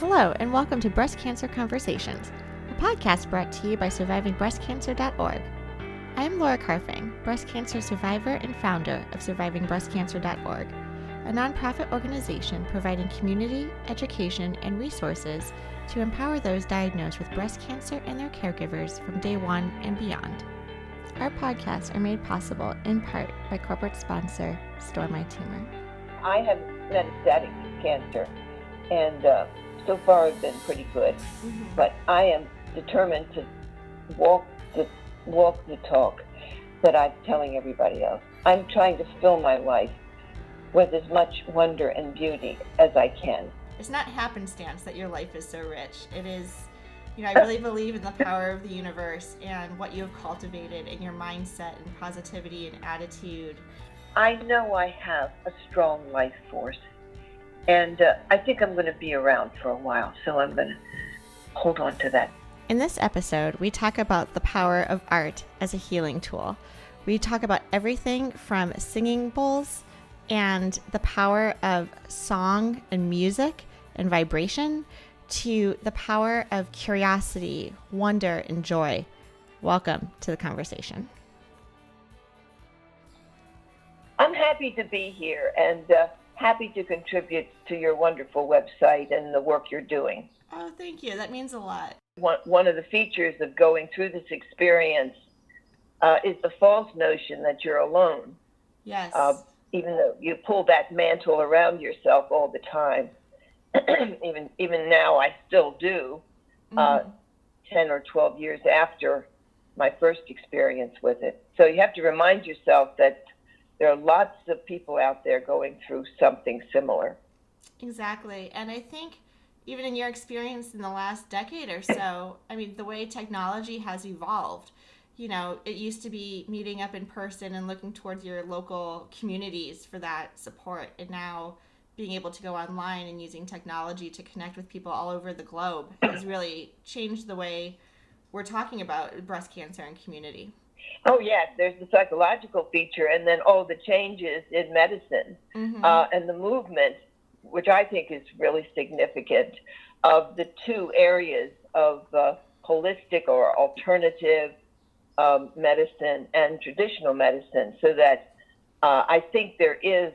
Hello, and welcome to Breast Cancer Conversations, a podcast brought to you by SurvivingBreastCancer.org. I am Laura Carfing, breast cancer survivor and founder of SurvivingBreastCancer.org, a nonprofit organization providing community, education, and resources to empower those diagnosed with breast cancer and their caregivers from day one and beyond. Our podcasts are made possible in part by corporate sponsor Store My Tumor. I have metastatic cancer, and so far I've been pretty good. But I am determined to walk the talk that I'm telling everybody else. I'm trying to fill my life with as much wonder and beauty as I can. It's not happenstance that your life is so rich. It is, I really believe in the power of the universe and what you have cultivated in your mindset and positivity and attitude. I know I have a strong life force, and I think I'm going to be around for a while, so I'm going to hold on to that. In this episode, we talk about the power of art as a healing tool. We talk about everything from singing bowls and the power of song and music and vibration to the power of curiosity, wonder, and joy. Welcome to the conversation. I'm happy to be here and happy to contribute to your wonderful website and the work you're doing. Oh, thank you. That means a lot. One of the features of going through this experience is the false notion that you're alone. Yes. Even though you pull that mantle around yourself all the time. even now I still do, 10 or 12 years after my first experience with it. So you have to remind yourself that there are lots of people out there going through something similar. Exactly. And I think even in your experience in the last decade or so, the way technology has evolved, it used to be meeting up in person and looking towards your local communities for that support. And now being able to go online and using technology to connect with people all over the globe has really changed the way we're talking about breast cancer and community. Oh, yes. There's the psychological feature and then all the changes in medicine and the movement, which I think is really significant, of the two areas of holistic or alternative medicine and traditional medicine, so that I think there is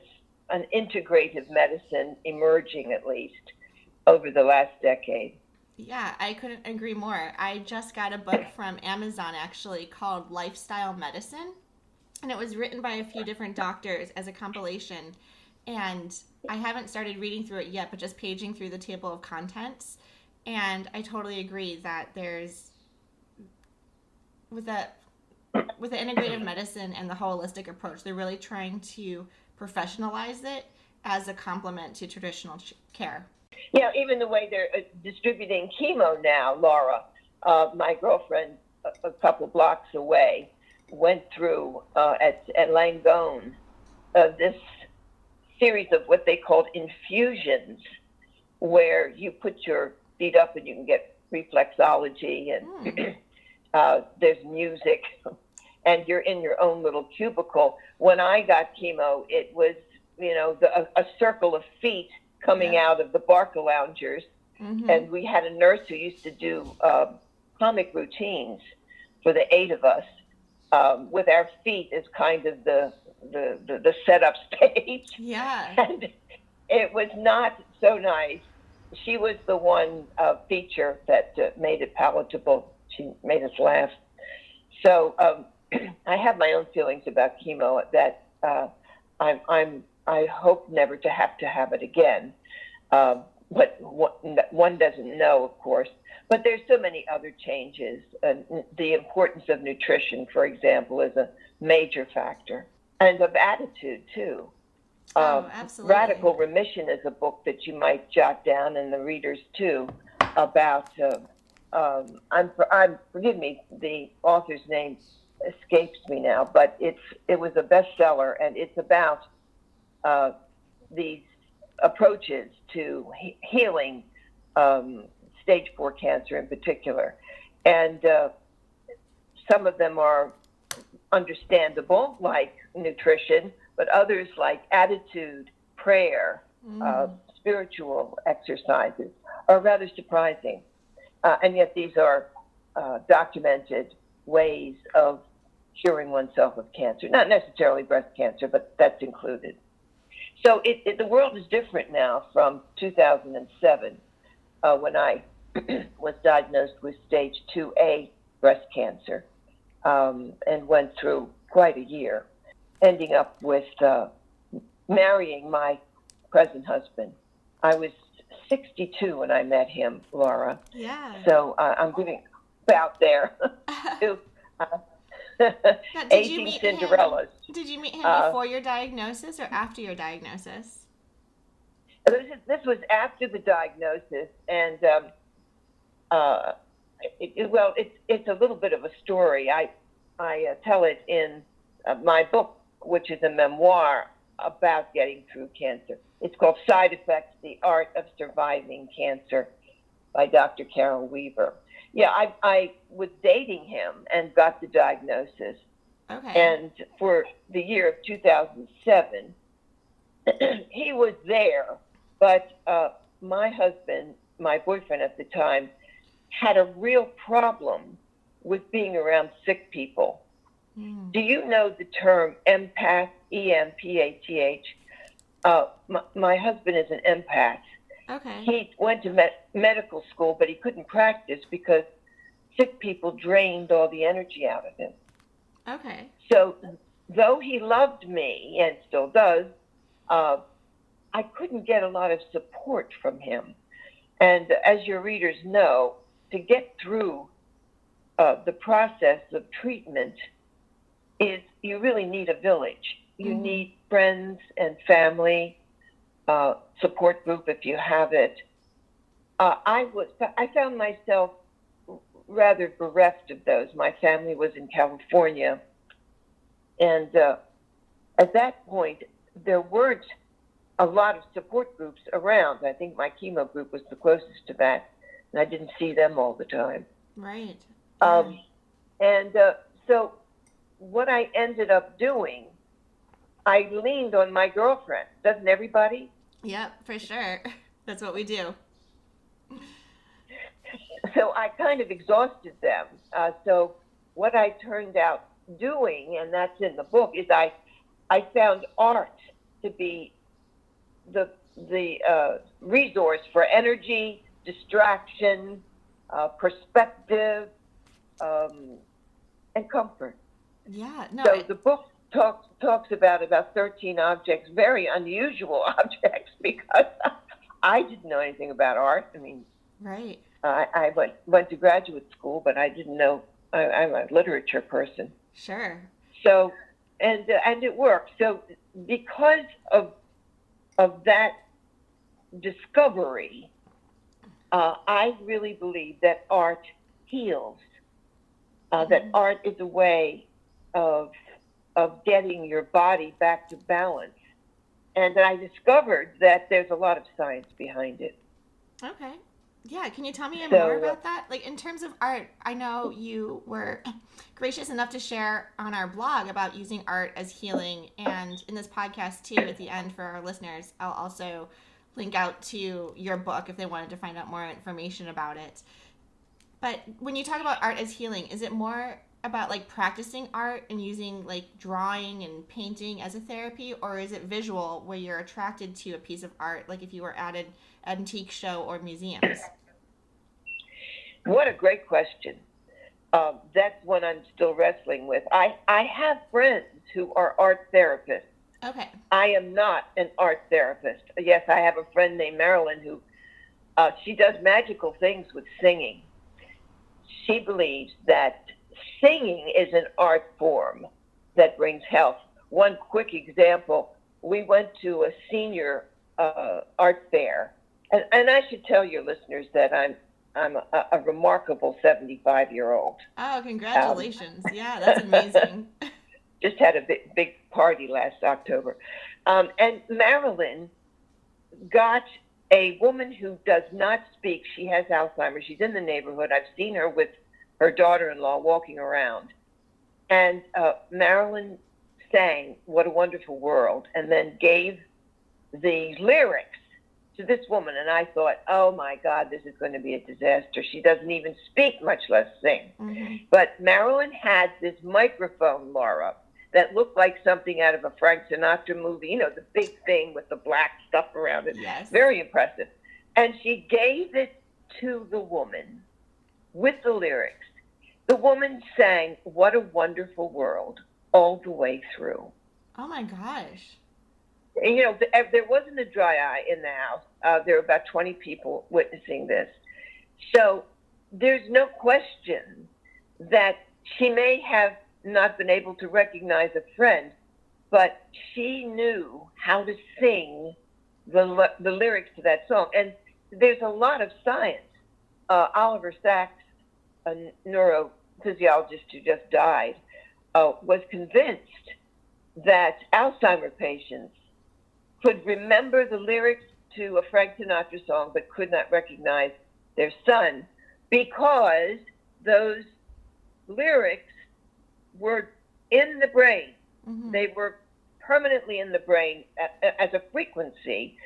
an integrative medicine emerging, at least, over the last decade. Yeah, I couldn't agree more. I just got a book from Amazon, actually, called Lifestyle Medicine, and it was written by a few different doctors as a compilation, and I haven't started reading through it yet, but just paging through the table of contents, and I totally agree that there's, with the integrative medicine and the holistic approach, they're really trying to professionalize it as a complement to traditional care. Yeah, even the way they're distributing chemo now, Laura, my girlfriend a couple blocks away went through at Langone this series of what they called infusions, where you put your feet up and you can get reflexology and there's music and you're in your own little cubicle. When I got chemo, it was, a circle of feet coming out of the Barca loungers. And we had a nurse who used to do comic routines for the 8 of us with our feet as kind of the setup stage. Yeah. And it was not so nice. She was the one feature that made it palatable. She made us laugh. So I have my own feelings about chemo that I hope never to have it again. But one doesn't know, of course. But there's so many other changes. The importance of nutrition, for example, is a major factor. And of attitude, too. Absolutely. Radical Remission is a book that you might jot down, and the readers, too, about, forgive me, the author's name escapes me now, but it was a bestseller, and it's about these approaches to healing stage 4 cancer in particular. And some of them are understandable, like nutrition, but others like attitude, prayer, spiritual exercises are rather surprising. And yet these are documented ways of curing oneself of cancer. Not necessarily breast cancer, but that's included. So the world is different now from 2007, when I was diagnosed with stage 2A breast cancer, and went through quite a year, ending up with marrying my present husband. I was 62 when I met him, Laura. Yeah. So I'm getting about there to Now, 18 Cinderellas. Did you meet him before your diagnosis or after your diagnosis? This was after the diagnosis, and it's a little bit of a story. I tell it in my book, which is a memoir about getting through cancer. It's called Side Effects: The Art of Surviving Cancer by Dr. Carole Weaver. Yeah, I was dating him and got the diagnosis. Okay. And for the year of 2007, he was there, but my husband, my boyfriend at the time, had a real problem with being around sick people. Do you know the term empath, E-M-P-A-T-H? My husband is an empath. Okay. He went to medical school, but he couldn't practice because sick people drained all the energy out of him. Okay. So though he loved me, and still does, I couldn't get a lot of support from him. And as your readers know, to get through the process of treatment is you really need a village. You need friends and family, support group if you have it. I found myself rather bereft of those. My family was in California, and at that point, there weren't a lot of support groups around. I think my chemo group was the closest to that, and I didn't see them all the time. Right. So what I ended up doing, I leaned on my girlfriend. Doesn't everybody? Yep, for sure. That's what we do. So I kind of exhausted them. So what I turned out doing, and that's in the book, is I found art to be the resource for energy, distraction, perspective, and comfort. Yeah. No. So the book talks about 13 objects, very unusual objects, because I didn't know anything about art. I mean, right. I went to graduate school, but I didn't know. I'm a literature person. Sure. So, and it worked. So because of that discovery, I really believe that art heals. That art is a way of getting your body back to balance. And I discovered that there's a lot of science behind it. Okay. Yeah, can you tell me more about that? Like, in terms of art, I know you were gracious enough to share on our blog about using art as healing. And in this podcast, too, at the end for our listeners, I'll also link out to your book if they wanted to find out more information about it. But when you talk about art as healing, is it more about like practicing art and using like drawing and painting as a therapy, or is it visual where you're attracted to a piece of art, like if you were at an antique show or museums? What a great question. That's one I'm still wrestling with. I have friends who are art therapists. Okay. I am not an art therapist. Yes, I have a friend named Marilyn who she does magical things with singing. She believes that singing is an art form that brings health. One quick example, we went to a senior art fair, and I should tell your listeners that I'm a remarkable 75-year-old. Oh, congratulations. Yeah, that's amazing. Just had a big party last October. And Marilyn got a woman who does not speak. She has Alzheimer's. She's in the neighborhood. I've seen her with her daughter-in-law walking around. And Marilyn sang "What a Wonderful World," and then gave the lyrics to this woman, and I thought, oh my God, this is going to be a disaster. She doesn't even speak, much less sing. Mm-hmm. But Marilyn had this microphone, Laura, that looked like something out of a Frank Sinatra movie, you know, the big thing with the black stuff around it. Yes. Very impressive. And she gave it to the woman with the lyrics. The woman sang "What a Wonderful World" all the way through. Oh my gosh. And, you know, there wasn't a dry eye in the house. There were about 20 people witnessing this. So there's no question that she may have not been able to recognize a friend, but she knew how to sing the lyrics to that song. And there's a lot of science. Oliver Sacks, a neurophysiologist who just died, was convinced that Alzheimer patients could remember the lyrics to a Frank Sinatra song but could not recognize their son because those lyrics were in the brain. Mm-hmm. They were permanently in the brain as a frequency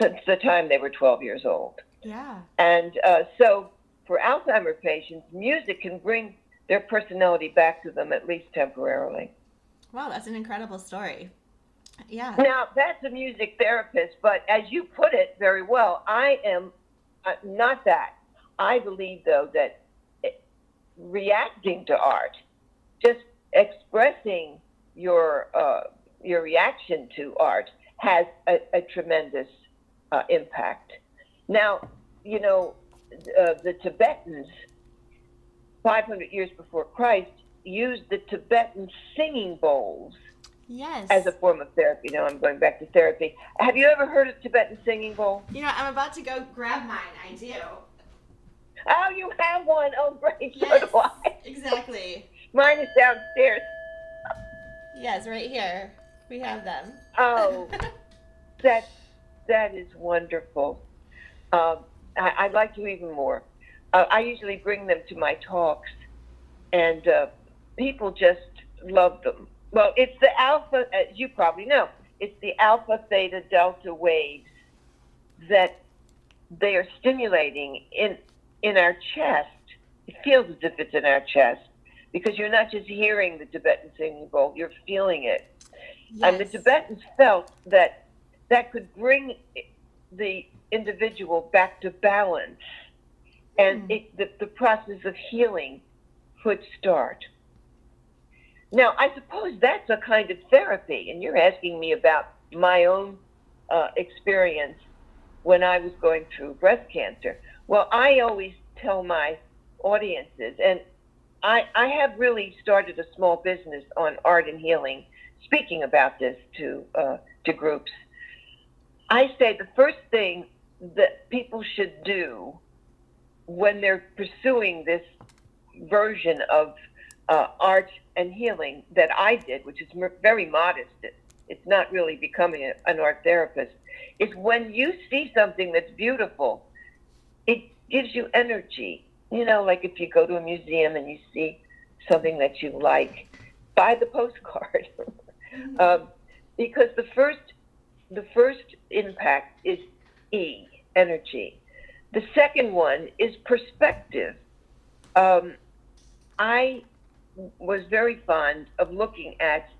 since the time they were 12 years old. Yeah. And so for Alzheimer patients, music can bring their personality back to them, at least temporarily. Wow, that's an incredible story. Yeah. Now, that's a music therapist, but as you put it very well, I am not that. I believe, though, that reacting to art, just expressing your reaction to art, has a tremendous impact. Now, you know, the Tibetans, 500 years before Christ, used the Tibetan singing bowls Yes. as a form of therapy. Now I'm going back to therapy. Have you ever heard of Tibetan singing bowl? You know, I'm about to go grab mine. I do. Oh, you have one. Oh, great. Yes. So do I. Exactly. Mine is downstairs. Yes, right here. We have them. Oh, that is wonderful. I'd like to even more. I usually bring them to my talks, and people just love them. Well, it's the alpha, as you probably know, it's the alpha, theta, delta waves that they are stimulating in our chest. It feels as if it's in our chest because you're not just hearing the Tibetan singing bowl, you're feeling it. Yes. And the Tibetans felt that could bring the individual back to balance, and the process of healing could start. Now, I suppose that's a kind of therapy, and you're asking me about my own experience when I was going through breast cancer. Well, I always tell my audiences, and I have really started a small business on art and healing, speaking about this to groups. I say the first thing that people should do when they're pursuing this version of art and healing that I did, which is very modest, it's not really becoming an art therapist, is when you see something that's beautiful, it gives you energy. You know, like if you go to a museum and you see something that you like, buy the postcard. Because the first impact is energy. The second one is perspective. I was very fond of looking at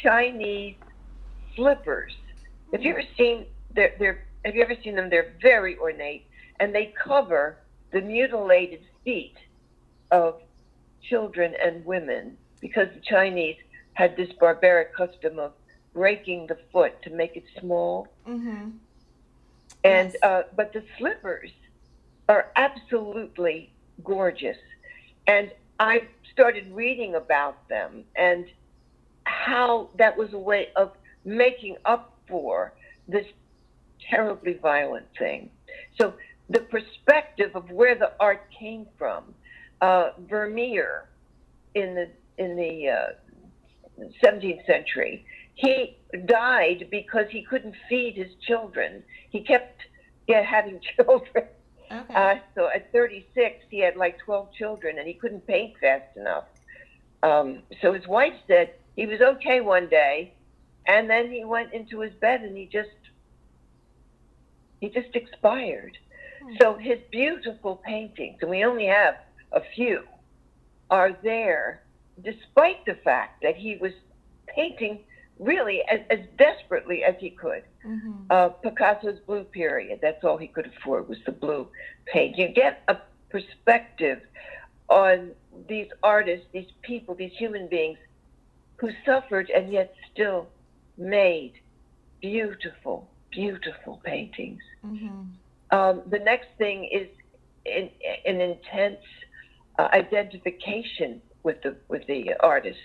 Chinese slippers. Have you ever seen have you ever seen them? They're very ornate, and they cover the mutilated feet of children and women because the Chinese had this barbaric custom of breaking the foot to make it small. Mm-hmm. And Yes. But the slippers are absolutely gorgeous, and I started reading about them and how that was a way of making up for this terribly violent thing. So the perspective of where the art came from, Vermeer in the 17th century, he died because he couldn't feed his children. He kept having children. Okay. So at 36, he had like 12 children, and he couldn't paint fast enough. So his wife said he was okay one day, And then he went into his bed and he just expired. So his beautiful paintings, and we only have a few, are there despite the fact that he was painting really as desperately as he could. Picasso's blue period, that's all he could afford was the blue paint. You get a perspective on these artists, these people, these human beings who suffered and yet still made beautiful, beautiful paintings. The next thing is an intense identification with the artist,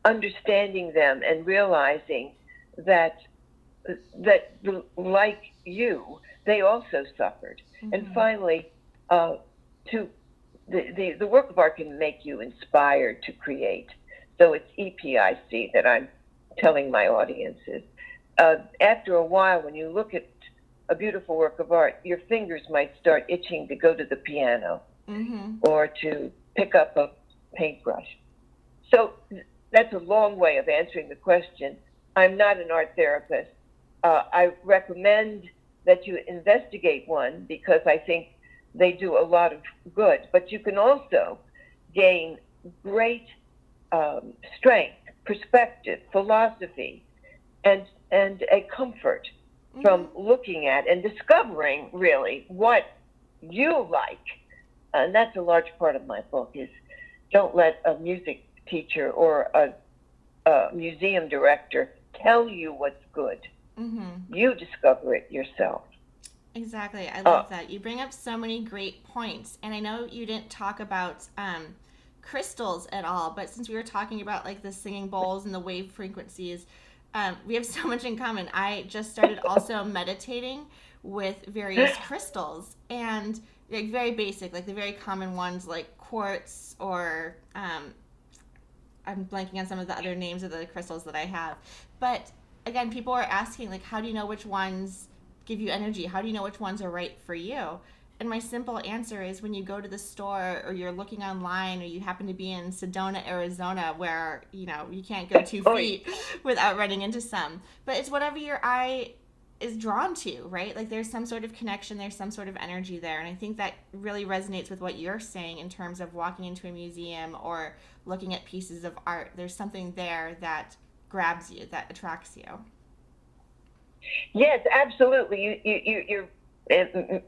understanding them and realizing that like you, they also suffered. And finally, to the work of art can make you inspired to create. So it's EPIC that I'm telling my audiences. After a while, when you look at a beautiful work of art, your fingers might start itching to go to the piano or to pick up a paintbrush. So that's a long way of answering the question. I'm not an art therapist. I recommend that you investigate one because I think they do a lot of good. But you can also gain great strength, perspective, philosophy, and a comfort from looking at and discovering really what you like. And that's a large part of my book is don't let a music teacher or a museum director tell you what's good. You discover it yourself. Exactly. I love that. You bring up so many great points. And I know you didn't talk about crystals at all, but since we were talking about like the singing bowls and the wave frequencies, we have so much in common. I just started also meditating with various crystals, and like very basic, like the very common ones like quartz or I'm blanking on some of the other names of the crystals that I have. But again, people are asking like, how do you know which ones give you energy? How do you know which ones are right for you? And my simple answer is when you go to the store or you're looking online or you happen to be in Sedona, Arizona, where, you know, you can't go 2 feet without running into some. But it's whatever your eye is drawn to, right? Like there's some sort of connection, there's some sort of energy there. And I think that really resonates with what you're saying in terms of walking into a museum or looking at pieces of art. There's something there that grabs you, that attracts you. Yes, absolutely. You're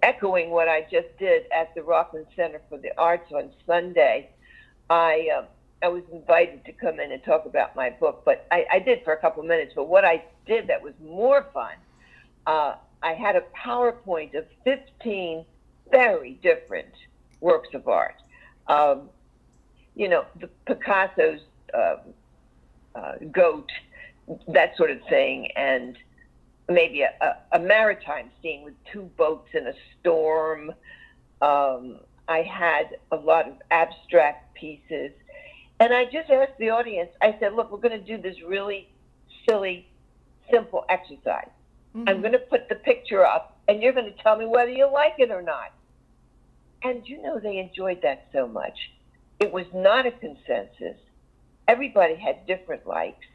echoing what I just did at the Rockland Center for the Arts on Sunday. I was invited to come in and talk about my book, but I did for a couple of minutes. But what I did that was more fun, I had a PowerPoint of 15 very different works of art. You know, the Picasso's goat, that sort of thing, and maybe a maritime scene with 2 boats in a storm. I had a lot of abstract pieces. And I just asked the audience, I said, look, we're going to do this really silly, simple exercise. I'm going to put the picture up, and you're going to tell me whether you like it or not. And you know, they enjoyed that so much. It was not a consensus. Everybody had different likes.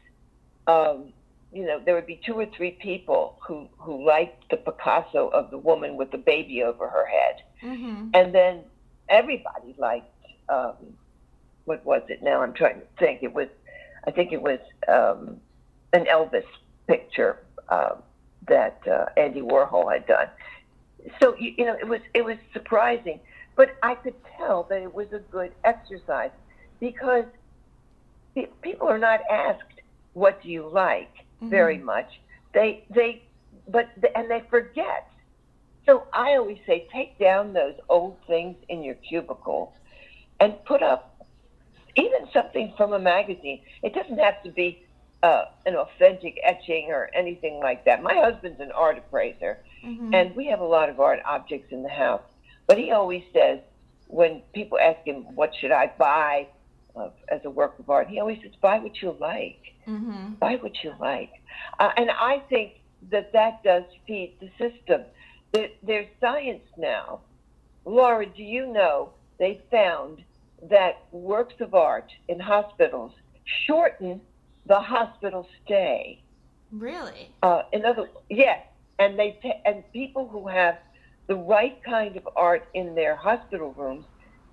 You know, there would be 2 or 3 people who liked the Picasso of the woman with the baby over her head. And then everybody liked, what was it now? I'm trying to think. I think it was an Elvis picture that Andy Warhol had done. So, you know, it was surprising. But I could tell that it was a good exercise because people are not asked, what do you like? Very much. They forget. So I always say, take down those old things in your cubicle and put up even something from a magazine. It doesn't have to be an authentic etching or anything like that. My husband's an art appraiser, and we have a lot of art objects in the house. But he always says, when people ask him, what should I buy as a work of art, he always says, buy what you like. Buy what you like. And I think that does feed the system. There's science now. Laura, do you know they found that works of art in hospitals shorten the hospital stay. Really? In other, yes, and and people who have the right kind of art in their hospital rooms,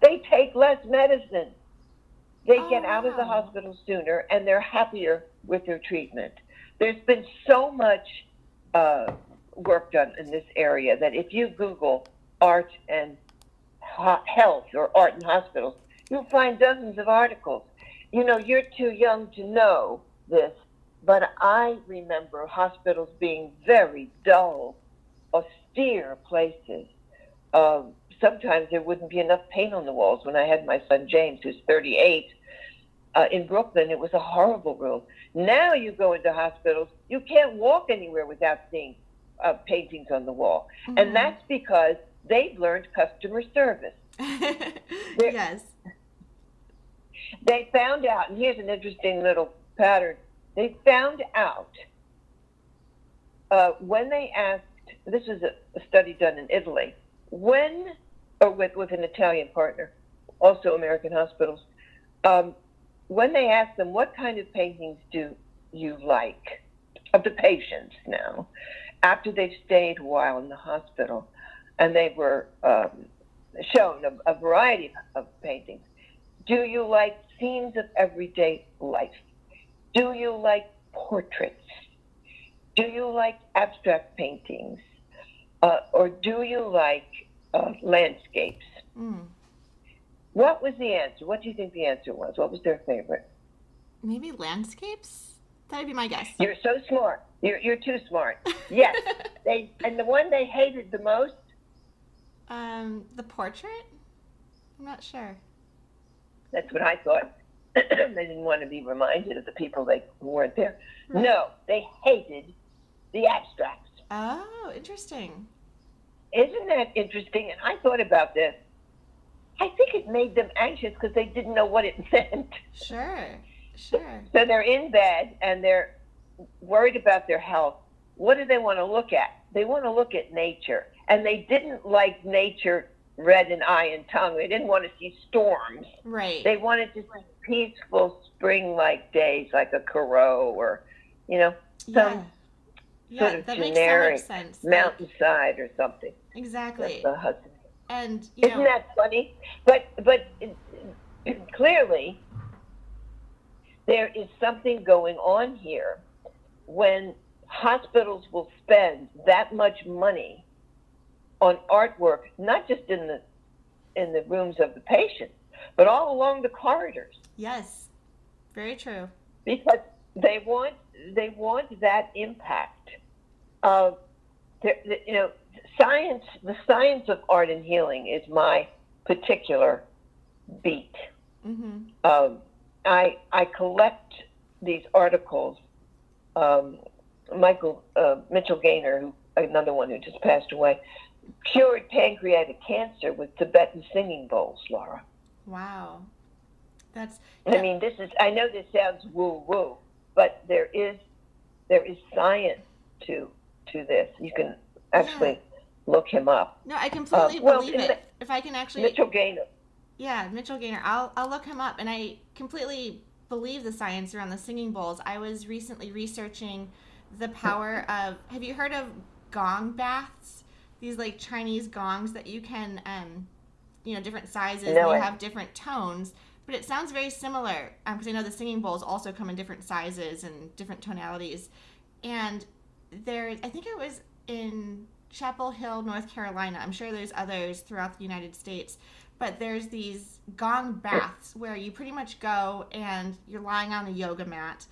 they take less medicine. They Oh, get out of the wow. hospital sooner, and they're happier with their treatment. There's been so much uh, work done in this area that if you Google art and health or art in hospitals, you'll find dozens of articles. You know, you're too young to know this, but I remember hospitals being very dull, austere places. Um, Sometimes there wouldn't be enough paint on the walls. When I had my son James, who's 38, in Brooklyn, it was a horrible room. Now you go into hospitals, you can't walk anywhere without seeing paintings on the wall. And Mm-hmm. that's because they've learned customer service. Yes. They found out, and here's an interesting little pattern. They found out when they asked, this was a study done in Italy, when, or with an Italian partner, also American hospitals, um, when they asked them, what kind of paintings do you like, of the patients now, after they've stayed a while in the hospital, and they were shown a variety of paintings. Do you like scenes of everyday life? Do you like portraits? Do you like abstract paintings? Or do you like landscapes? Mm. What was the answer? What do you think the answer was? What was their favorite? Maybe landscapes? That would be my guess. You're so smart. You're too smart. Yes. And the one they hated the most? The portrait? I'm not sure. That's what I thought. They didn't want to be reminded of the people who weren't there. Right. No, they hated the abstracts. Oh, interesting. Isn't that interesting? And I thought about this. I think it made them anxious because they didn't know what it meant. Sure. Sure. So they're in bed and they're worried about their health. What do they want to look at? They want to look at nature. And they didn't like nature red in eye and tongue. They didn't want to see storms. Right. They wanted to see peaceful spring-like days like a Corot or, some sort of that generic makes so much sense. mountainside or something. Exactly. That's the Hudson. And Isn't that funny? But clearly there is something going on here when hospitals will spend that much money on artwork, not just in the rooms of the patients, but all along the corridors. Yes, very true. Because they want that impact of science. The science of art and healing is my particular beat. Mm-hmm. I collect these articles. Mitchell Gaynor, another one who just passed away, cured pancreatic cancer with Tibetan singing bowls, Laura. Wow. I mean, I know this sounds woo-woo, but there is science to this. You can actually look him up. No, I completely believe it. If I can actually... Mitchell Gaynor. Yeah, Mitchell Gaynor. I'll look him up, and I completely believe the science around the singing bowls. I was recently researching the power of... Have you heard of gong baths? These like Chinese gongs that you can, different sizes, and you have different tones. But it sounds very similar because I know the singing bowls also come in different sizes and different tonalities. And I think it was in Chapel Hill, North Carolina. I'm sure there's others throughout the United States. But there's these gong baths where you pretty much go and you're lying on a yoga mat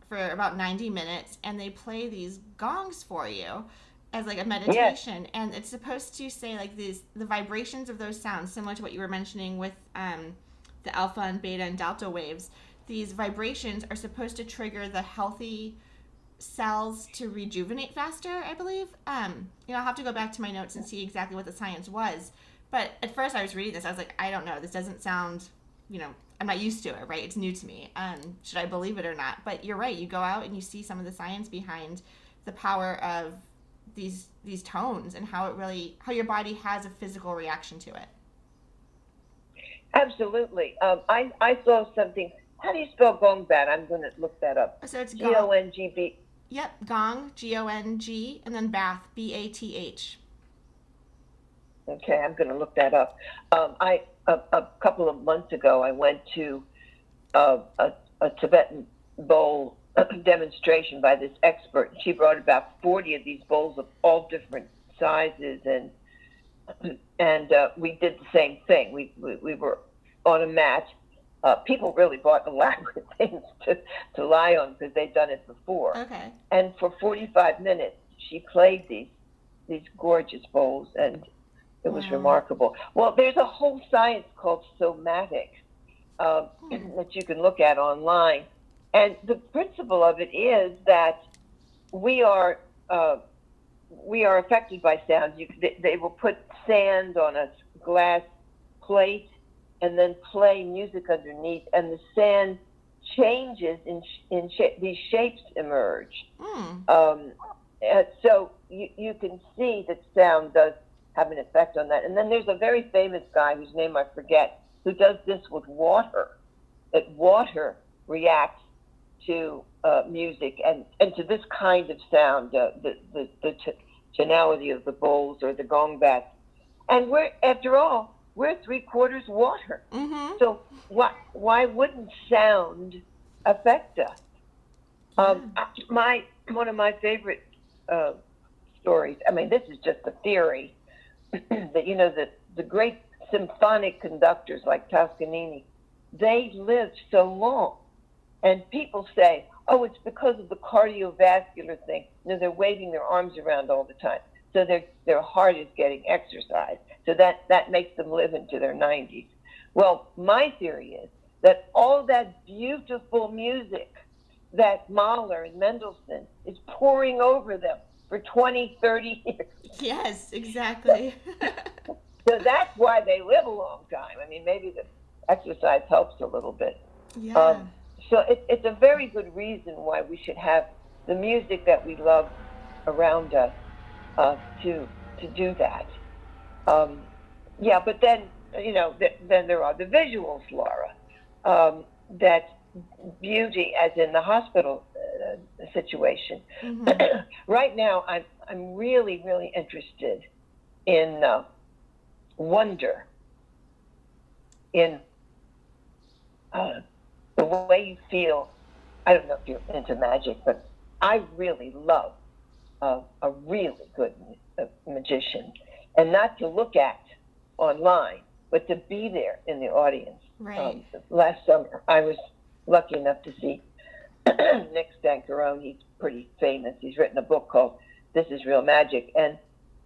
for about 90 minutes and they play these gongs for you as like a meditation. Yes. And it's supposed to say like the vibrations of those sounds, similar to what you were mentioning with the alpha and beta and delta waves. These vibrations are supposed to trigger the healthy cells to rejuvenate faster, I believe. I'll have to go back to my notes and see exactly what the science was. But at first I was reading this, I was like, I don't know, this doesn't sound, I'm not used to it, right? It's new to me. Should I believe it or not? But you're right, you go out and you see some of the science behind the power of these tones and how your body has a physical reaction to it. Absolutely. I saw something How do you spell gongbat? I'm going to look that up. So it's gong. Gongb. Yep, gong, Gong, and then bath, Bath. Okay, I'm going to look that up. A couple of months ago, I went to a Tibetan bowl demonstration by this expert. She brought about 40 of these bowls of all different sizes, and we did the same thing. We were on a mat. People really bought elaborate things to lie on because they'd done it before. Okay. And for 45 minutes, she played these gorgeous bowls, and it was remarkable. Well, there's a whole science called somatic that you can look at online. And the principle of it is that we are affected by sound. They will put sand on a glass plate and then play music underneath, and the sand changes in shape. These shapes emerge. So you can see that sound does have an effect on that. And then there's a very famous guy whose name I forget, who does this with water. That water reacts to music and to this kind of sound, the tonality of the bowls or the gongbats. And after all, we're 3/4 water. Mm-hmm. So why wouldn't sound affect us? One of my favorite stories. I mean, this is just a theory that the great symphonic conductors like Toscanini, they lived so long, and people say, "Oh, it's because of the cardiovascular thing." No, they're waving their arms around all the time, so their heart is getting exercise. So that makes them live into their 90s. Well, my theory is that all that beautiful music that Mahler and Mendelssohn is pouring over them for 20, 30 years. Yes, exactly. So that's why they live a long time. I mean, maybe the exercise helps a little bit. Yeah. So it's a very good reason why we should have the music that we love around us to do that. But then then there are the visuals, Laura. That beauty, as in the hospital situation. Mm-hmm. Right now, I'm really, really interested in wonder, in the way you feel. I don't know if you're into magic, but I really love a really good magician, and not to look at online, but to be there in the audience. Right. Last summer, I was lucky enough to see Nick Stancarone. He's pretty famous. He's written a book called This Is Real Magic, and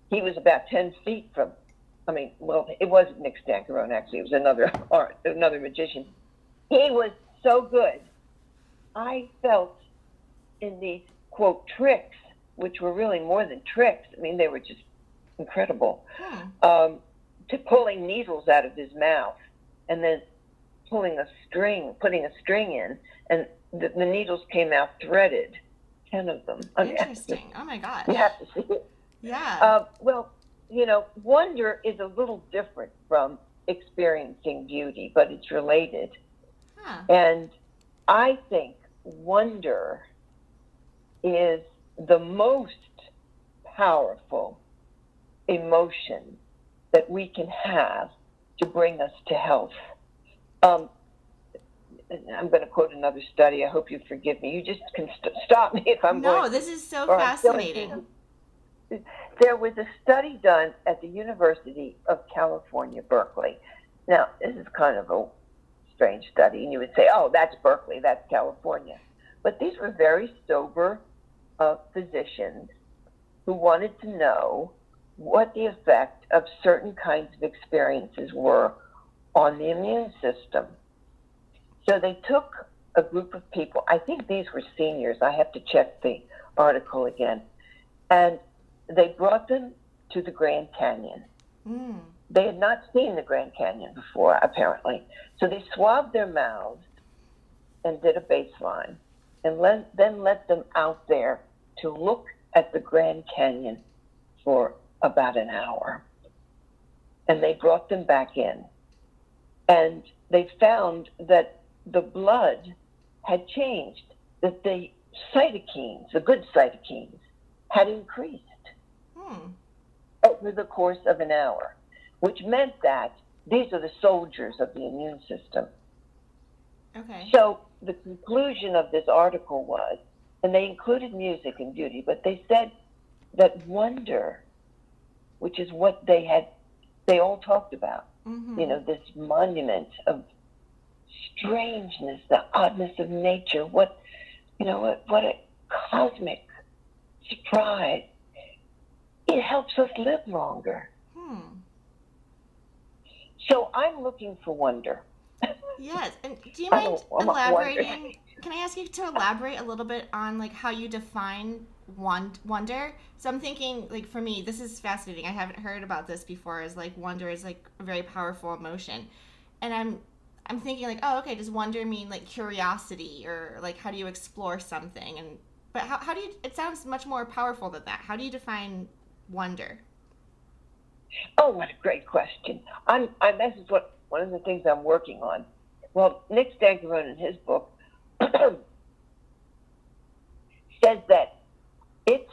he was about 10 feet from, it wasn't Nick Stancarone, actually. It was another magician. He was so good. I felt in these, quote, tricks, which were really more than tricks. I mean, they were just incredible. To pulling needles out of his mouth and then putting a string in, and the needles came out threaded, 10 of them. Interesting. Oh my gosh. You have to see it. Yeah. Wonder is a little different from experiencing beauty, but it's related. Huh. And I think wonder is the most powerful emotion that we can have to bring us to health. I'm going to quote another study. I hope you forgive me. You just can stop me if I'm going. No, this is so fascinating. There was a study done at the University of California, Berkeley. Now, this is kind of a strange study, and you would say, "Oh, that's Berkeley, that's California." But these were very sober physicians who wanted to know what the effect of certain kinds of experiences were on the immune system. So they took a group of people, I think these were seniors, I have to check the article again, and they brought them to the Grand Canyon. They had not seen the Grand Canyon before, apparently. So they swabbed their mouths and did a baseline, and then let them out there to look at the Grand Canyon for about an hour. And they brought them back in. And they found that the blood had changed, that the cytokines, the good cytokines, had increased over the course of an hour, which meant that these are the soldiers of the immune system. Okay. So the conclusion of this article was, and they included music and beauty, but they said that wonder, which is what they all talked about, this monument of strangeness, the oddness of nature, what a cosmic surprise. It helps us live longer. So I'm looking for wonder. Yes, and do you mind elaborating? Can I ask you to elaborate a little bit on like how you define wonder? So I'm thinking, like, for me, this is fascinating. I haven't heard about this before. As like wonder is like a very powerful emotion, and I'm thinking like, oh, okay, does wonder mean like curiosity, or like how do you explore something? But how do you? It sounds much more powerful than that. How do you define wonder? Oh, what a great question! This is one of the things I'm working on. Well, Nick Stankerone in his book says that it's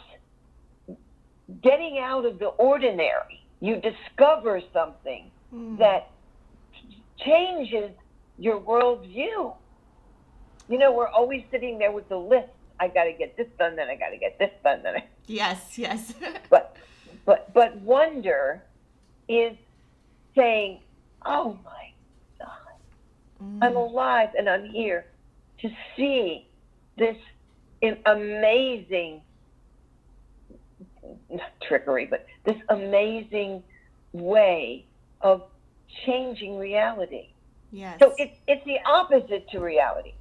getting out of the ordinary. You discover something that changes your worldview. We're always sitting there with the list. I got to get this done, then I got to get this done, then Yes. But wonder is saying, oh my God, I'm alive and I'm here to see this amazing, not trickery, but this amazing way of changing reality. Yes. So it's the opposite to reality.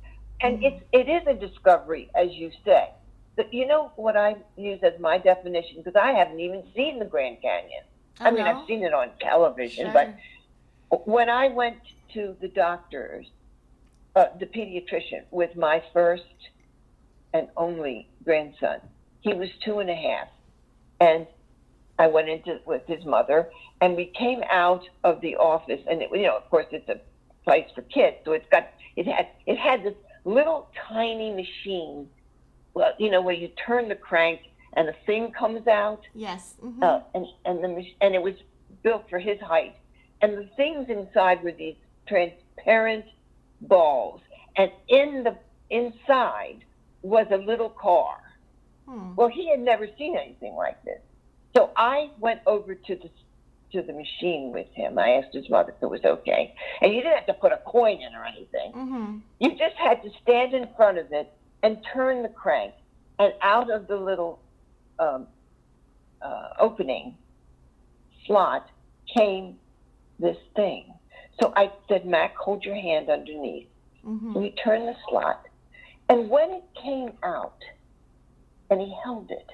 And it is a discovery, as you say. But you know what I use as my definition, because I haven't even seen the Grand Canyon. Oh, I mean, no? I've seen it on television, Sure. but when I went to the doctors, the pediatrician, with my first and only grandson, he was 2.5, and I went into with his mother, and we came out of the office, and of course, it's a place for kids, so it had this little tiny machine, well, where you turn the crank and the thing comes out. Yes. And it was built for his height, and the things inside were these transparent balls, and inside was a little car. Well, he had never seen anything like this, so I went over to the machine with him. I asked his mother if it was okay, and you didn't have to put a coin in or anything. You just had to stand in front of it and turn the crank, and out of the little opening slot came this thing. So I said, Mac, hold your hand underneath. So he turned the slot, and when it came out and he held it,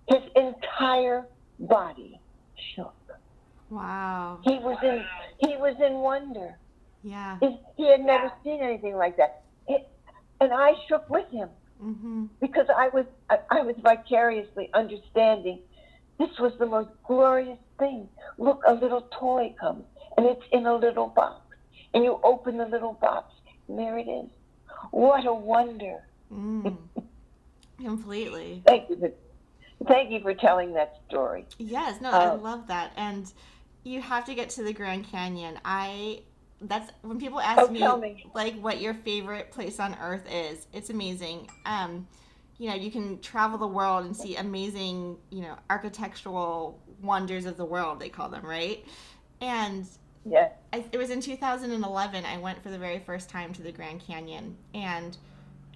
his entire body shook. Wow. He was in wonder. Yeah. He had never seen anything like that. And I shook with him because I was vicariously understanding this was the most glorious thing. Look, a little toy comes, and it's in a little box. And you open the little box, and there it is. What a wonder. Completely. Thank you for telling that story. Yes, no, I love that. And you have to get to the Grand Canyon. That's when people ask me like what your favorite place on earth is. It's amazing. You can travel the world and see amazing, architectural wonders of the world, they call them, right? And yeah, it was in 2011 I went for the very first time to the Grand Canyon, and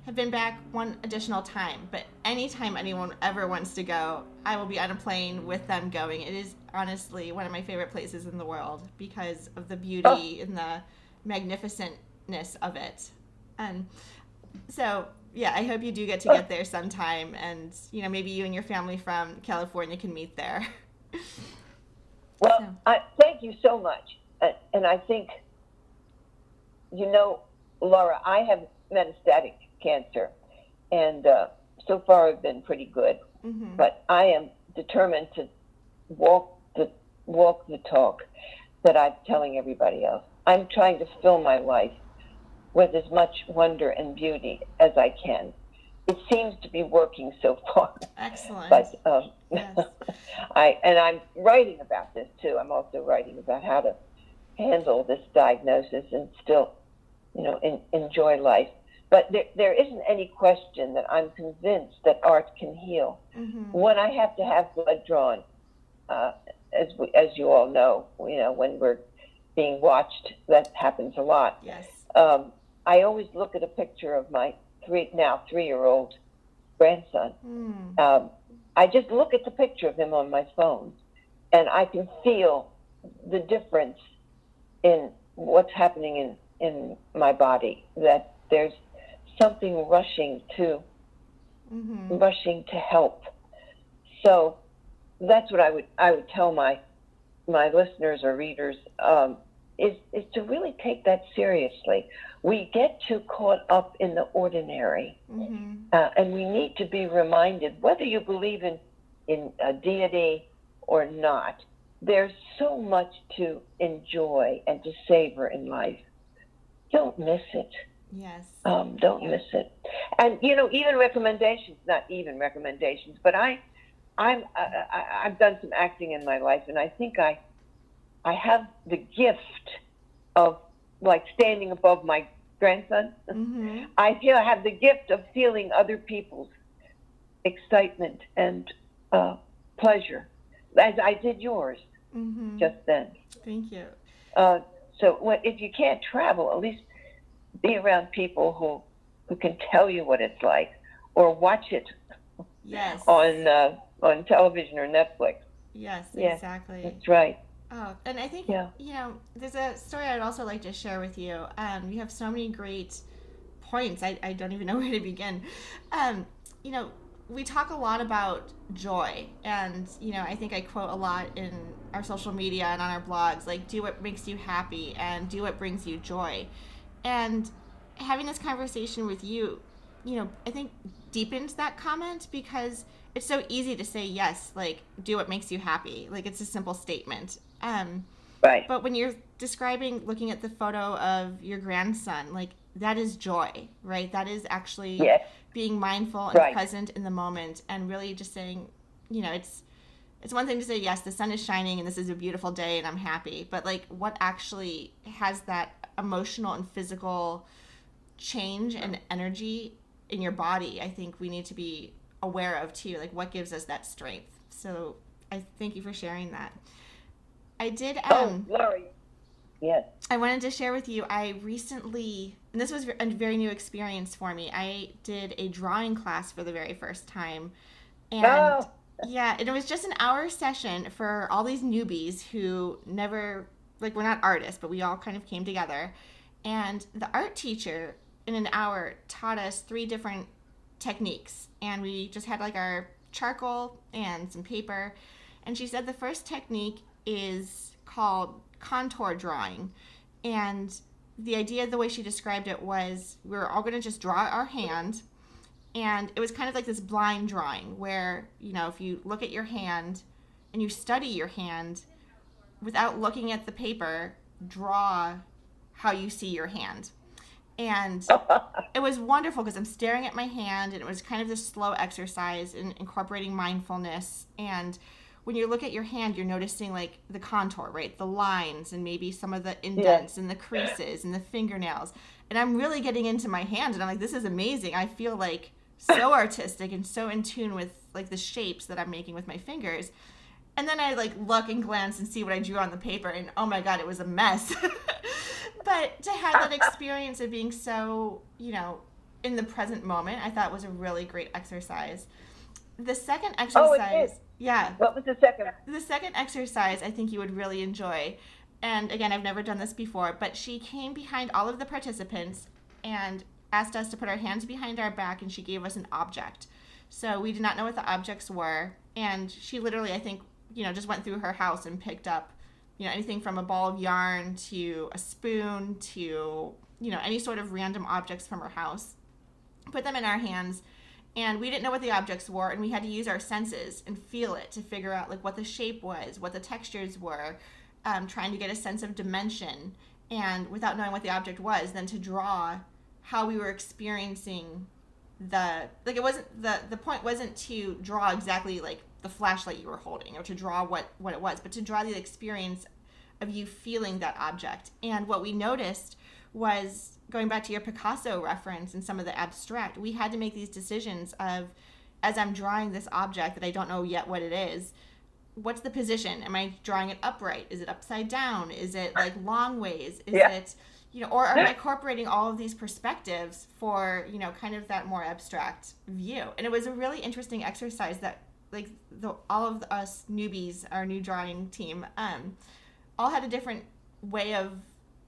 have been back one additional time. But anytime anyone ever wants to go, I will be on a plane with them going. It is honestly one of my favorite places in the world because of the beauty and the magnificentness of it. And so, yeah, I hope you do get to get there sometime, and maybe you and your family from California can meet there. Well, thank you so much. And I think, Laura, I have metastatic cancer, and so far I've been pretty good. But I am determined to walk the talk that I'm telling everybody else. I'm trying to fill my life with as much wonder and beauty as I can. It seems to be working so far. Excellent. But yes. I'm writing about this too. I'm also writing about how to handle this diagnosis and still, enjoy life. But there isn't any question that I'm convinced that art can heal. Mm-hmm. When I have to have blood drawn, as you all know, when we're being watched, that happens a lot. Yes. I always look at a picture of my 3-year-old grandson. I just look at the picture of him on my phone, and I can feel the difference in what's happening in my body, that there's something rushing to help. So that's what I would tell my listeners or readers, is to really take that seriously. We get too caught up in the ordinary, and we need to be reminded, whether you believe in a deity or not, there's so much to enjoy and to savor in life. Don't miss it. Yes. Don't miss it. And even recommendations, not even recommendations, but I've done some acting in my life, and I think I have the gift of, like, standing above my grandson. I have the gift of feeling other people's excitement and pleasure, as I did yours just then. Thank you. So if you can't travel, at least be around people who can tell you what it's like, or watch it on television or Netflix. Yes, exactly. That's right. Oh, and I think, there's a story I'd also like to share with you. You have so many great points. I don't even know where to begin. We talk a lot about joy, and, I think I quote a lot in our social media and on our blogs, like, do what makes you happy and do what brings you joy. And having this conversation with you, I think deepens that comment, because it's so easy to say, yes, like, do what makes you happy. Like, it's a simple statement. Right. But when you're looking at the photo of your grandson, like, that is joy, right? That is actually being mindful and present in the moment, and really just saying, it's one thing to say, yes, the sun is shining and this is a beautiful day and I'm happy, but, like, what actually has that emotional and physical change and energy in your body, I think we need to be aware of too, like, what gives us that strength. So I thank you for sharing that. I did Laurie. Yes. I wanted to share with you, I recently, and this was a very new experience for me, I did a drawing class for the very first time. And and it was just an hour session for all these newbies who never, like, we're not artists, but we all kind of came together. And the art teacher in an hour taught us 3 different techniques. And we just had, like, our charcoal and some paper. And she said the first technique is called contour drawing. And the idea, the way she described it, was we were all going to just draw our hand. And it was kind of like this blind drawing where, if you look at your hand and you study your hand without looking at the paper, draw how you see your hand. And it was wonderful because I'm staring at my hand, and it was kind of this slow exercise in incorporating mindfulness. And when you look at your hand, you're noticing, like, the contour, right? The lines, and maybe some of the indents and the creases and the fingernails. And I'm really getting into my hand, and I'm like, this is amazing. I feel, like, so artistic and so in tune with, like, the shapes that I'm making with my fingers. And then I, like, look and glance and see what I drew on the paper, and oh my God, it was a mess. But to have that experience of being so, in the present moment, I thought was a really great exercise. The second exercise... Oh, it is. Yeah. What was the second? The second exercise I think you would really enjoy. And again, I've never done this before, but she came behind all of the participants and asked us to put our hands behind our back, and she gave us an object. So we did not know what the objects were, and she literally, I think, just went through her house and picked up, anything from a ball of yarn to a spoon to, any sort of random objects from her house, put them in our hands. And we didn't know what the objects were, and we had to use our senses and feel it to figure out, like, what the shape was, what the textures were, trying to get a sense of dimension. and without knowing what the object was, then to draw how we were experiencing it wasn't the point wasn't to draw exactly like the flashlight you were holding or to draw what it was, but to draw the experience of you feeling that object. And what we noticed was, going back to your Picasso reference and some of the abstract, we had to make these decisions of, as I'm drawing this object that I don't know yet what it is, what's the position? Am I drawing it upright? Is it upside down? Is it like long ways? Is it, or am I incorporating all of these perspectives for, kind of that more abstract view? And it was a really interesting exercise that, like, all of us newbies, our new drawing team, all had a different way of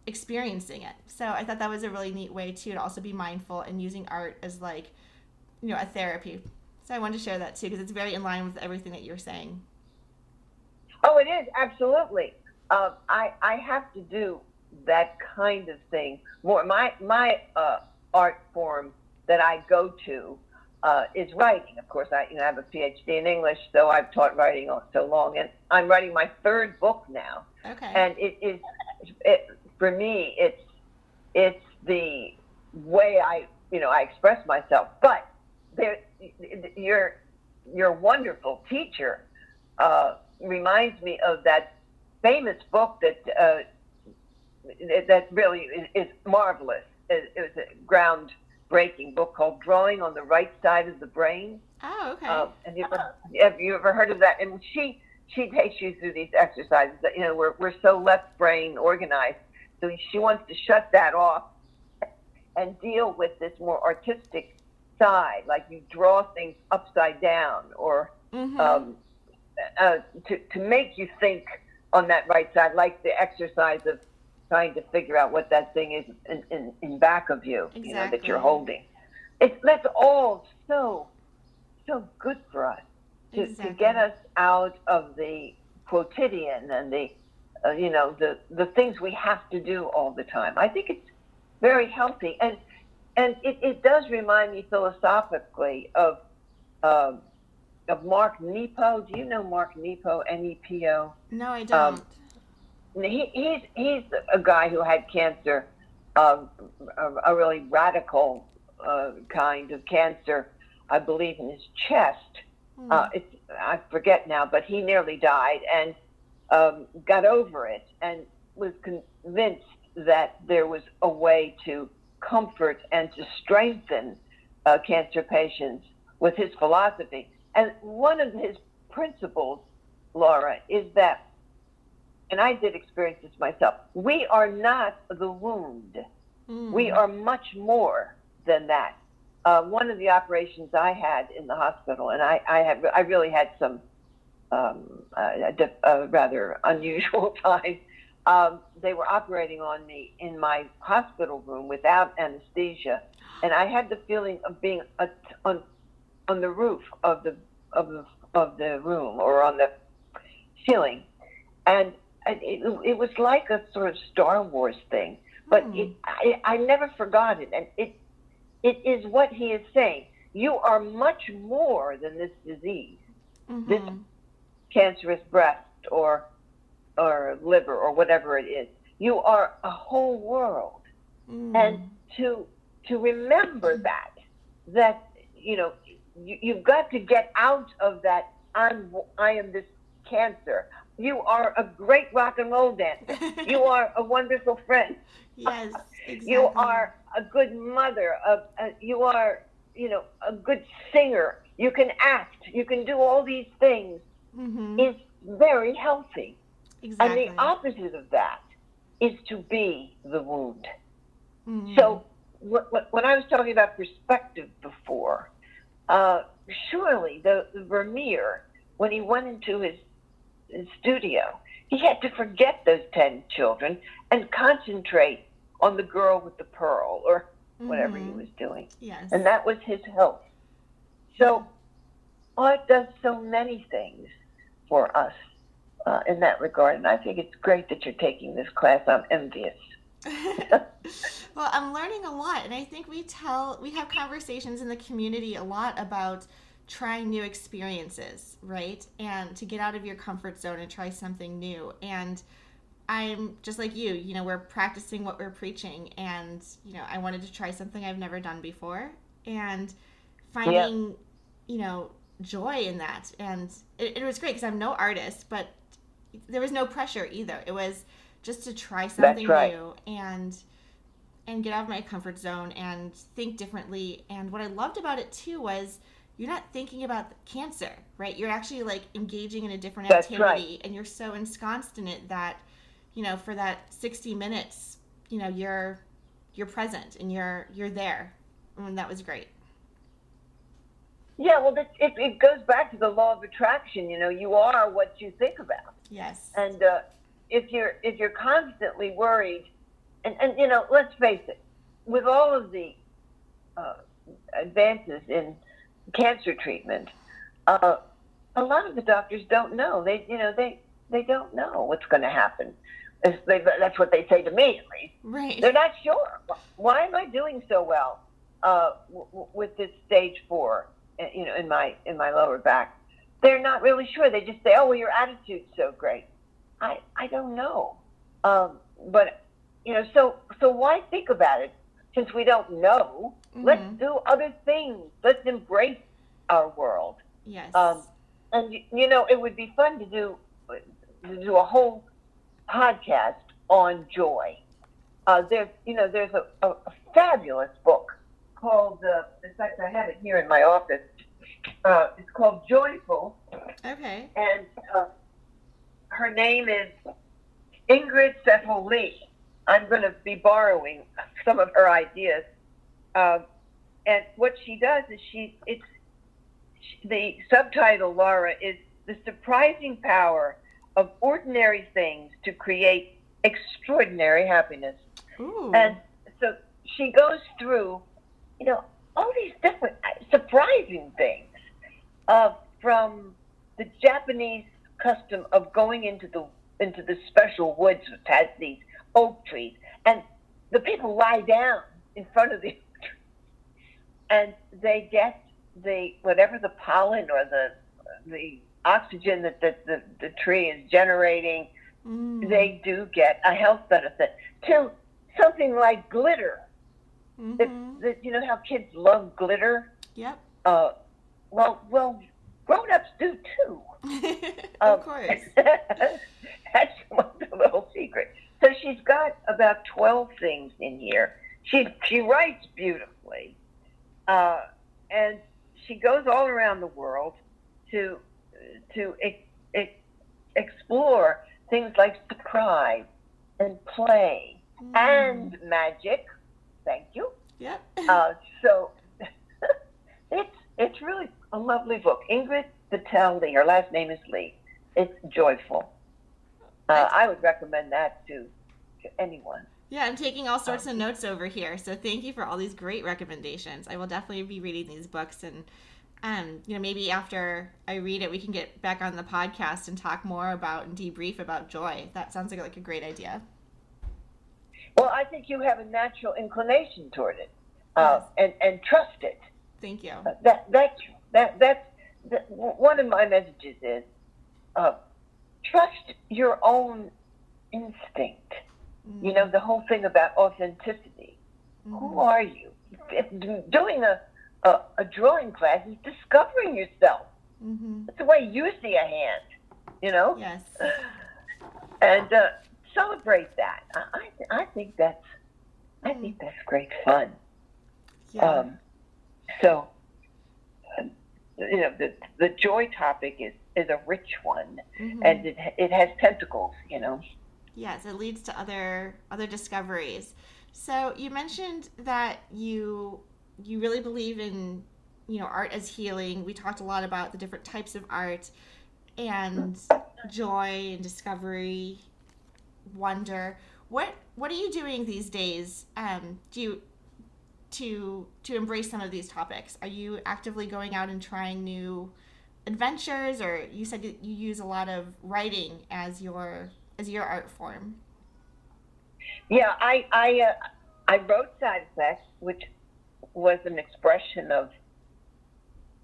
experiencing it. So I thought that was a really neat way, too, to also be mindful and using art as, like, a therapy. So I wanted to share that, too, because it's very in line with everything that you're saying. Oh, it is, absolutely. I have to do that kind of thing more. My art form that I go to is writing. Of course, I have a PhD in English, so I've taught writing so long, and I'm writing my third book now. Okay. And for me, it's the way I express myself. But your wonderful teacher reminds me of that famous book that really is marvelous. It was a groundbreaking book called Drawing on the Right Side of the Brain. Oh, okay. Have you ever heard of that? And she takes you through these exercises that, we're so left brain organized. So she wants to shut that off and deal with this more artistic side, like you draw things upside down or to make you think on that right side, like the exercise of trying to figure out what that thing is in back of you, exactly. That you're holding. That's all so good for us to get us out of the quotidian and the things we have to do all the time. I think it's very healthy, and it does remind me philosophically of Mark Nepo. Do you know Mark Nepo? Nepo? No, I don't. He's a guy who had cancer, a really radical kind of cancer, I believe, in his chest. I forget now, but he nearly died and got over it and was convinced that there was a way to comfort and to strengthen cancer patients with his philosophy. And one of his principles, Laura, is that, and I did experience this myself, we are not the wound. We are much more than that. One of the operations I had in the hospital, and I really had some rather unusual time. They were operating on me in my hospital room without anesthesia, and I had the feeling of being on the roof of the room or on the ceiling, and it was like a sort of Star Wars thing. But I never forgot it, and it is what he is saying. You are much more than this disease, this cancerous breast or liver or whatever it is. You are a whole world, and to remember that you've got to get out of that. I am this cancer. You are a great rock and roll dancer. You are a wonderful friend. Yes, exactly. You are a good mother. You are, a good singer. You can act. You can do all these things. It's very healthy. Exactly. And the opposite of that is to be the wound. So when I was talking about perspective before, surely the Vermeer, when he went into his studio, he had to forget those 10 children and concentrate on the girl with the pearl or whatever he was doing. Yes. And that was his health. So art does so many things for us in that regard. And I think it's great that you're taking this class. I'm envious. Well, I'm learning a lot, and I think we have conversations in the community a lot about trying new experiences, right? And to get out of your comfort zone and try something new. And I'm just like you, we're practicing what we're preaching, and, I wanted to try something I've never done before, and Yeah, finding, joy in that. And it was great because I'm no artist, but there was no pressure either. It was just to try that's something right. new and get out of my comfort zone and think differently. And what I loved about it too was you're not thinking about cancer, right? You're actually like engaging in a different That's right. activity, and you're so ensconced in it that, for that 60 minutes, you're present and you're there. And that was great. Yeah, well, it goes back to the law of attraction. You are what you think about. Yes. And if you're constantly worried, and let's face it, with all of the uh, advances in cancer treatment, uh, a lot of the doctors don't know. They don't know what's going to happen. That's what they say to me, at least. Right. They're not sure. Why am I doing so well with this stage 4? In my lower back, they're not really sure. They just say, "Oh, well, your attitude's so great." I don't know, but so why think about it since we don't know? Let's Mm-hmm. do other things. Let's embrace our world. Yes. And it would be fun to do a whole podcast on joy. There's a fabulous book called, in fact, I have it here in my office. It's called Joyful, Okay. and her name is Ingrid Cecil Lee. I'm going to be borrowing some of her ideas. And what she does is the subtitle, Laura, is The Surprising Power of Ordinary Things to Create Extraordinary Happiness. Ooh. And so she goes through, all these different surprising things, from the Japanese custom of going into the special woods which has these oak trees, and the people lie down in front of the oak trees, and they get whatever the pollen or the oxygen that the tree is generating. They do get a health benefit. To something like glitter. Mm-hmm. You know how kids love glitter? Yep. Well, grown-ups do too. Of course. That's one of the little secrets. So she's got about 12 things in here. She writes beautifully, and she goes all around the world to explore things like surprise and play and magic. Thank you. Yep. So it's really a lovely book. Ingrid Patel Lee. Her last name is Lee. It's Joyful. I would recommend that to anyone. Yeah, I'm taking all sorts of notes over here. So thank you for all these great recommendations. I will definitely be reading these books, and maybe after I read it, we can get back on the podcast and talk more about and debrief about joy. That sounds like a great idea. Well, I think you have a natural inclination toward it, Yes. and trust it. Thank you. That's one of my messages is trust your own instinct. Mm-hmm. The whole thing about authenticity. Mm-hmm. Who are you? Doing a drawing class is discovering yourself. Mm-hmm. It's the way you see a hand, Yes. and celebrate that. I think that's great fun. Yeah. So the joy topic is a rich one, Mm-hmm. and it has tentacles. Yes, it leads to other discoveries. So you mentioned that you really believe in art as healing. We talked a lot about the different types of art and joy and discovery, wonder. What are you doing these days? To embrace some of these topics? Are you actively going out and trying new adventures, or you said you use a lot of writing as your art form? Yeah, I wrote Side Effects, which was an expression of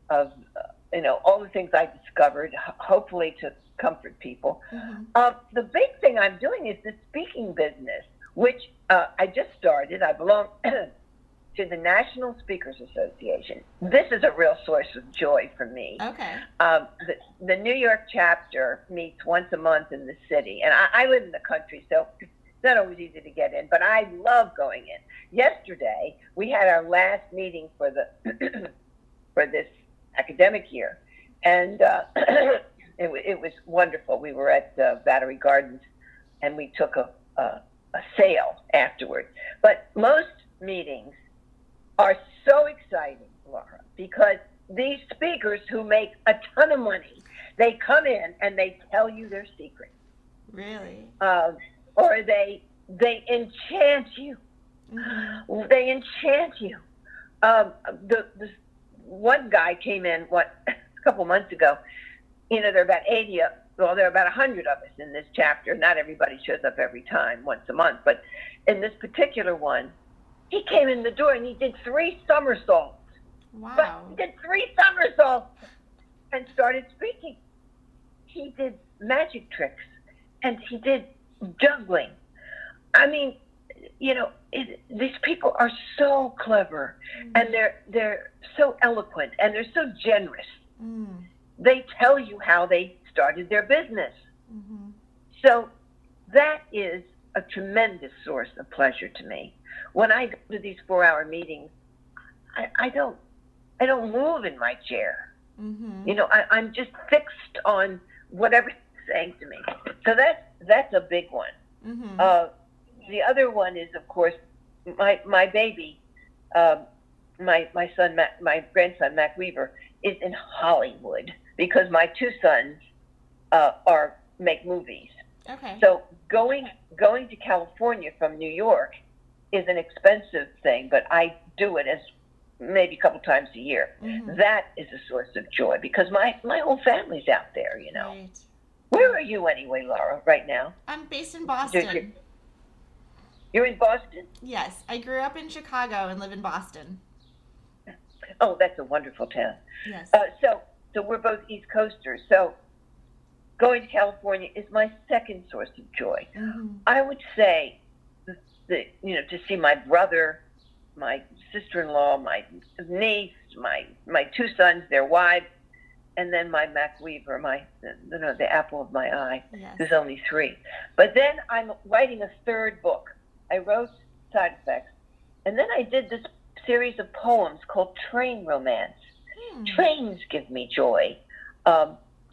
all the things I discovered, hopefully comfort people. Mm-hmm. The big thing I'm doing is the speaking business, which I just started. I belong to the National Speakers Association. This is a real source of joy for me. Okay. The New York chapter meets once a month in the city, and I live in the country, so it's not always easy to get in, but I love going in. Yesterday, we had our last meeting for the for this academic year, and it was wonderful. We were at Battery Gardens, and we took a sail afterwards. But most meetings are so exciting, Laura, because these speakers who make a ton of money, they come in and they tell you their secrets. Really? Or they enchant you. Mm-hmm. They enchant you. The one guy came in a couple months ago. There are about 80 there are about 100 of us in this chapter. Not everybody shows up every time, once a month, but in this particular one, he came in the door and he did 3 somersaults. Wow. But he did 3 somersaults and started speaking. He did magic tricks and he did juggling. I mean, these people are so clever, mm-hmm. and they're so eloquent and they're so generous. Mm. They tell you how they started their business. Mm-hmm. So that is a tremendous source of pleasure to me. When I go to these 4-hour meetings, I don't move in my chair. Mm-hmm. I'm just fixed on whatever they're saying to me. So that's a big one. Mm-hmm. The other one is, of course, my baby, my grandson Mac Weaver is in Hollywood because my 2 sons make movies. Okay. So going to California from New York is an expensive thing, but I do it as maybe a couple times a year. Mm-hmm. That is a source of joy because my whole family's out there. Right. Where are you anyway, Laura, right now? I'm based in Boston. You're in Boston? Yes. I grew up in Chicago and live in Boston. Oh, that's a wonderful town. Yes. So we're both East Coasters. So going to California is my second source of joy. Mm-hmm. I would say, to see my brother, my sister-in-law, my niece, my 2 sons, their wives, and then my Mac Weaver, the apple of my eye, yes. Who's only 3. But then I'm writing a 3rd book. I wrote Side Effects, and then I did this series of poems called Train Romance. Trains give me joy.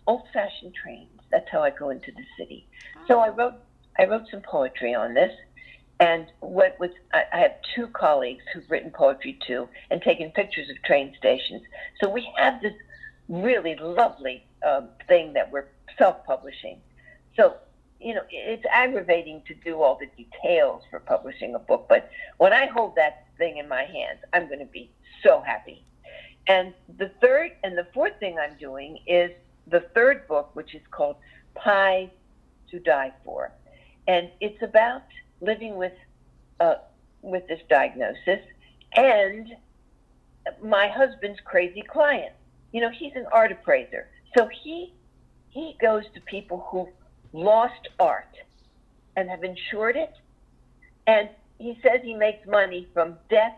Old-fashioned trains. That's how I go into the city. Oh. So I wrote some poetry on this, and I have 2 colleagues who've written poetry too and taken pictures of train stations. So we have this really lovely thing that we're self-publishing. So, it's aggravating to do all the details for publishing a book, but when I hold that thing in my hands, I'm going to be so happy. And the 3rd and the 4th thing I'm doing is the 3rd book, which is called Pie to Die For. And it's about living with this diagnosis and my husband's crazy client. He's an art appraiser. So he goes to people who lost art and have insured it. And he says he makes money from death,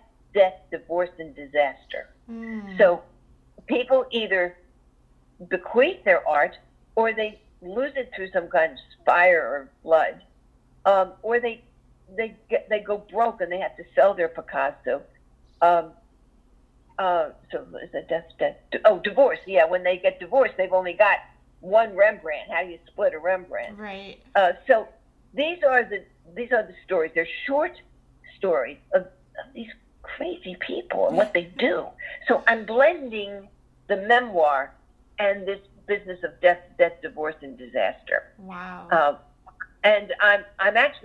divorce, and disaster. Mm. So people either bequeath their art or they lose it through some kind of fire or flood, or they go broke and they have to sell their Picasso. So is it death? Oh, divorce. Yeah, when they get divorced, they've only got one Rembrandt. How do you split a Rembrandt? Right. So these are the stories. They're short stories of these crazy people and what they do. So I'm blending the memoir and this business of death, divorce, and disaster. Wow. And I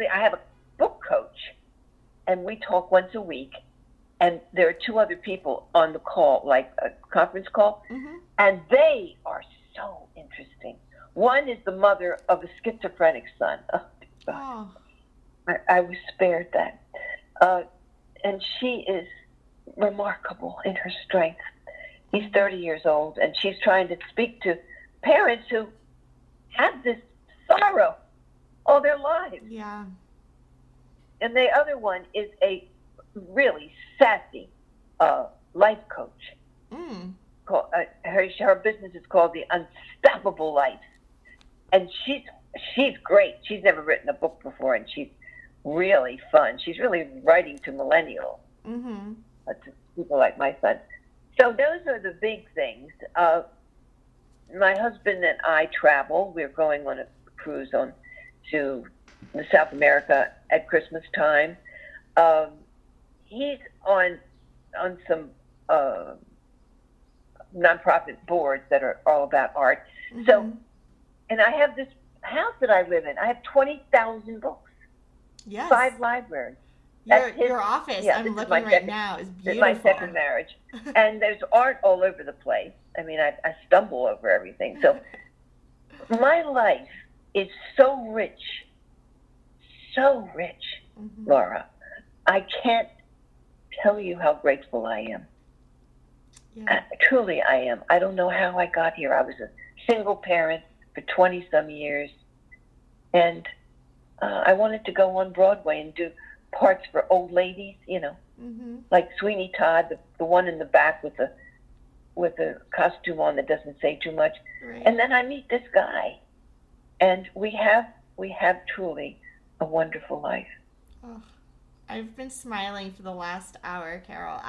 have a book coach, and we talk once a week. And there are 2 other people on the call, like a conference call, mm-hmm. and they are so interesting. One is the mother of a schizophrenic son. Oh. I was spared that. And she is remarkable in her strength. He's 30 years old, and she's trying to speak to parents who have this sorrow all their lives. Yeah. And the other one is a really sassy life coach. Her business is called The Unstoppable Life. And she's great. She's never written a book before, and she's really fun. She's really writing to millennials, to people like my son. So those are the big things. My husband and I travel. We're going on a cruise to South America at Christmas time. He's on some nonprofit boards that are all about art. So, and I have this house that I live in. I have 20,000 books. Yes. 5 libraries. Your office, I'm looking right now, is beautiful. It's my second marriage. And there's art all over the place. I mean, I stumble over everything. So my life is so rich, Laura. I can't tell you how grateful I am. Yeah. Truly, I am. I don't know how I got here. I was a single parent for 20-some years, and I wanted to go on Broadway and do parts for old ladies, like Sweeney Todd, the one in the back with the costume on that doesn't say too much. Right. And then I meet this guy, and we have truly a wonderful life. Oh, I've been smiling for the last hour, Carole.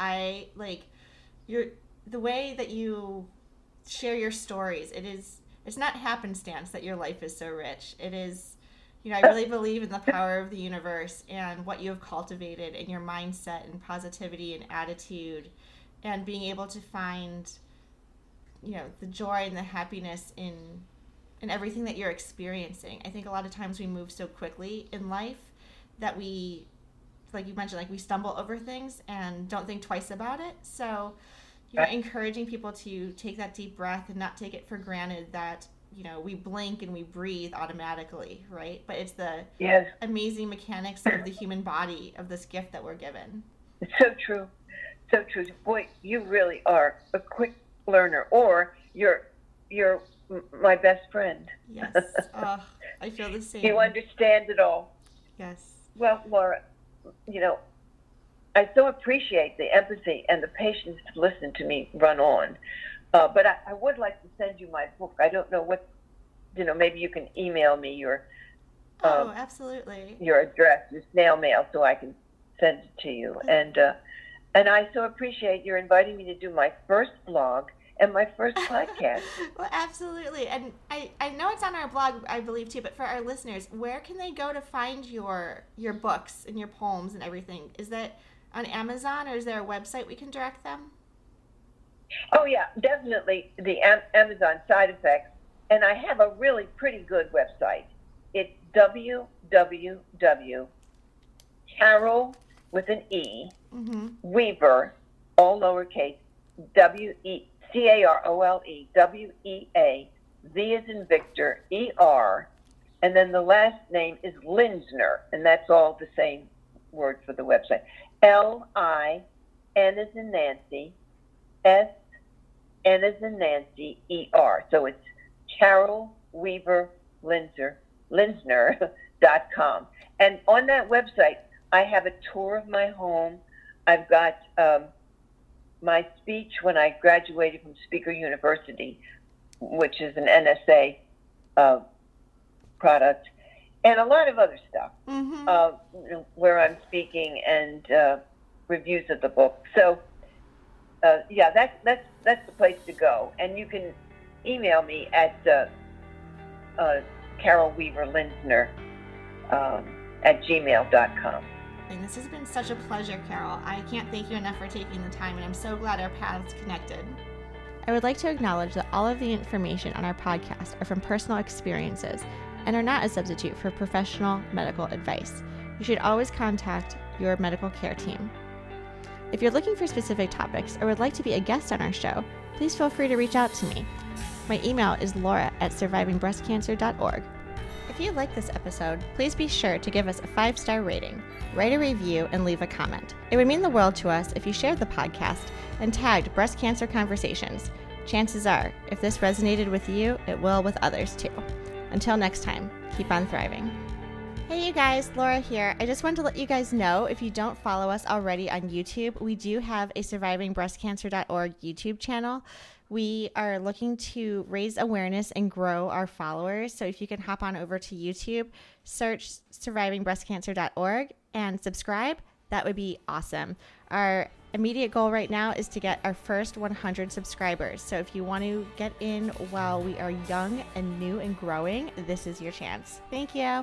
The way that you share your stories, it's not happenstance that your life is so rich. It is, I really believe in the power of the universe and what you have cultivated in your mindset and positivity and attitude, and being able to find, the joy and the happiness in everything that you're experiencing. I think a lot of times we move so quickly in life that we, like you mentioned, we stumble over things and don't think twice about it. So, encouraging people to take that deep breath and not take it for granted that, we blink and we breathe automatically, right? But it's the amazing mechanics of the human body, of this gift that we're given. It's so true. So true. Boy, you really are a quick learner, or you're my best friend. Yes. I feel the same. You understand it all. Yes. Well, Laura, I so appreciate the empathy and the patience to listen to me run on. But I would like to send you my book. I don't know what, maybe you can email me your absolutely, your address, your snail mail, so I can send it to you. And I so appreciate your inviting me to do my first blog and my first podcast. Well, absolutely. And I know it's on our blog, I believe, too, but for our listeners, where can they go to find your books and your poems and everything? Is that on Amazon, or is there a website we can direct them? Oh, yeah, definitely the Amazon Side Effects. And I have a really pretty good website. It's www.Carole, with an E, Weaver, all lowercase, Carole, WEA, V as in Victor, ER, and then the last name is Linsner, and that's all the same word for the website. LIN as in Nancy, S N as in Nancy, ER. So it's Carole Weaver Linsner.com. And on that website, I have a tour of my home. I've got my speech when I graduated from Speaker University, which is an NSA product, and a lot of other stuff where I'm speaking and reviews of the book. So, that's the place to go. And you can email me at Carole Weaver Linsner at gmail.com. And this has been such a pleasure, Carole. I can't thank you enough for taking the time, and I'm so glad our paths connected. I would like to acknowledge that all of the information on our podcast are from personal experiences and are not a substitute for professional medical advice. You should always contact your medical care team. If you're looking for specific topics or would like to be a guest on our show, please feel free to reach out to me. My email is laura@survivingbreastcancer.org. If you like this episode, please be sure to give us a 5-star rating, write a review, and leave a comment. It would mean the world to us if you shared the podcast and tagged Breast Cancer Conversations. Chances are, if this resonated with you, it will with others too. Until next time, keep on thriving. Hey you guys, Laura here. I just wanted to let you guys know, if you don't follow us already on YouTube, we do have a survivingbreastcancer.org YouTube channel. We are looking to raise awareness and grow our followers. So if you can hop on over to YouTube, search survivingbreastcancer.org and subscribe, that would be awesome. Our immediate goal right now is to get our first 100 subscribers. So if you want to get in while we are young and new and growing, this is your chance. Thank you.